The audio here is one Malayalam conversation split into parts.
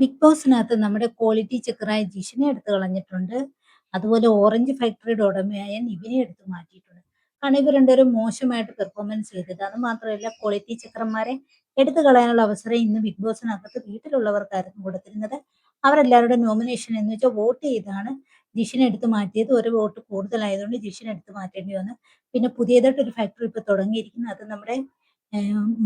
ബിഗ് ബോസിനകത്ത് നമ്മുടെ ക്വാളിറ്റി ചെക്കറായ ജിഷിനെ എടുത്തു കളഞ്ഞിട്ടുണ്ട്. അതുപോലെ ഓറഞ്ച് ഫാക്ടറിയുടെ ഉടമയായ നിവിനെ എടുത്തു മാറ്റിയിട്ടുണ്ട്. കാരണം ഇവർ രണ്ടുപേരും മോശമായിട്ട് പെർഫോമൻസ് ചെയ്തത്. അത് മാത്രമല്ല ക്വാളിറ്റി ചെക്കർമാരെ എടുത്തു കളയാനുള്ള അവസരം ഇന്ന് ബിഗ് ബോസിനകത്ത് വീട്ടിലുള്ളവർക്കായിരുന്നു കൊടുത്തിരുന്നത്. അവരെല്ലാവരുടെ നോമിനേഷൻ എന്ന് വെച്ചാൽ വോട്ട് ചെയ്താണ് ജിഷിനെ എടുത്ത് മാറ്റിയത്. ഒരു വോട്ട് കൂടുതലായതുകൊണ്ട് ജിഷിനെ എടുത്ത് മാറ്റേണ്ടി വന്നു. പിന്നെ പുതിയതായിട്ട് ഒരു ഫാക്ടറി ഇപ്പൊ തുടങ്ങിയിരിക്കുന്നത് അത് നമ്മുടെ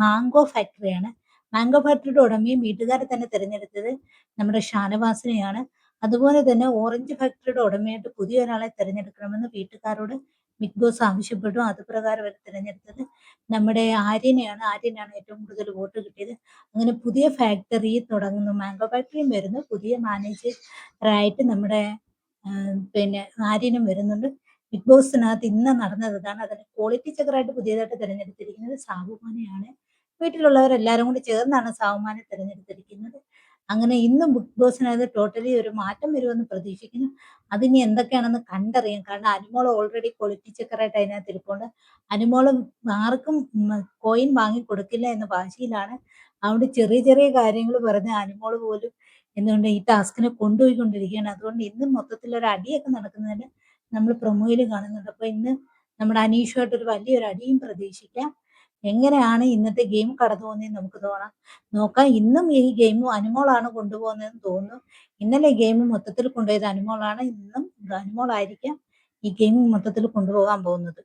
മാംഗോ ഫാക്ടറിയാണ്. മാംഗോ ഫാക്ടറിയുടെ ഉടമയും വീട്ടുകാരെ തന്നെ തിരഞ്ഞെടുത്തത് നമ്മുടെ ഷാനവാസിനെയാണ്. അതുപോലെ തന്നെ ഓറഞ്ച് ഫാക്ടറിയുടെ ഉടമയായിട്ട് പുതിയൊരാളെ തിരഞ്ഞെടുക്കണമെന്ന് വീട്ടുകാരോട് ബിഗ് ബോസ് ആവശ്യപ്പെട്ടു. അതുപ്രകാരം അവർ തിരഞ്ഞെടുത്തത് നമ്മുടെ ആര്യനാണ് ഏറ്റവും കൂടുതൽ വോട്ട് കിട്ടിയത്. അങ്ങനെ പുതിയ ഫാക്ടറി തുടങ്ങുന്നു. മാംഗോ ഫാക്ടറിയും വരുന്നു. പുതിയ മാനേജറായിട്ട് നമ്മുടെ പിന്നെ ആര്യനും വരുന്നുണ്ട്. ബിഗ് ബോസിനകത്ത് ഇന്ന് നടന്നത് അതാണ്. അതിന് ക്വാളിറ്റി ചെക്കറായിട്ട് പുതിയതായിട്ട് തിരഞ്ഞെടുത്തിരിക്കുന്നത് സാബുമാനെയാണ്. വീട്ടിലുള്ളവരെല്ലാരും കൂടി ചേർന്നാണ് സാബുമാനെ തിരഞ്ഞെടുത്തിരിക്കുന്നത്. അങ്ങനെ ഇന്നും ബിഗ് ബോസിനകത്ത് ടോട്ടലി ഒരു മാറ്റം വരുമെന്ന് പ്രതീക്ഷിക്കുന്നു. അതിനി എന്തൊക്കെയാണെന്ന് കണ്ടറിയാം. കാരണം അനുമോൾ ഓൾറെഡി ക്വാളിറ്റി ചെക്കറായിട്ട് അതിനകത്ത് ഇരിപ്പുണ്ട്. അനുമോള് ആർക്കും കോയിൻ വാങ്ങി കൊടുക്കില്ല എന്ന വാശിയിലാണ്. അതുകൊണ്ട് ചെറിയ ചെറിയ കാര്യങ്ങൾ പറഞ്ഞ് അനുമോള് പോലും എന്തുകൊണ്ട് ഈ ടാസ്കിനെ കൊണ്ടുപോയിക്കൊണ്ടിരിക്കുകയാണ്. അതുകൊണ്ട് ഇന്ന് മൊത്തത്തിൽ ഒരു അടിയൊക്കെ നടക്കുന്നതിന് നമ്മൾ പ്രൊമോയിൽ കാണുന്നുണ്ട്. അപ്പൊ ഇന്ന് നമ്മുടെ അനീഷുമായിട്ട് ഒരു വലിയൊരു അടിയും പ്രതീക്ഷിക്കാം. എങ്ങനെയാണ് ഇന്നത്തെ ഗെയിം കടന്നു പോകുന്നതെന്ന് നമുക്ക് നോക്കാം. ഇന്നും ഈ ഗെയിം അനുമോളാണ് കൊണ്ടുപോകുന്നതെന്ന് തോന്നുന്നു. ഇന്നലെ ഗെയിം മൊത്തത്തിൽ കൊണ്ടുപോയത് അനുമോളാണ്. ഇന്നും അനുമോളായിരിക്കാം ഈ ഗെയിം മൊത്തത്തിൽ കൊണ്ടുപോകാൻ പോകുന്നത്.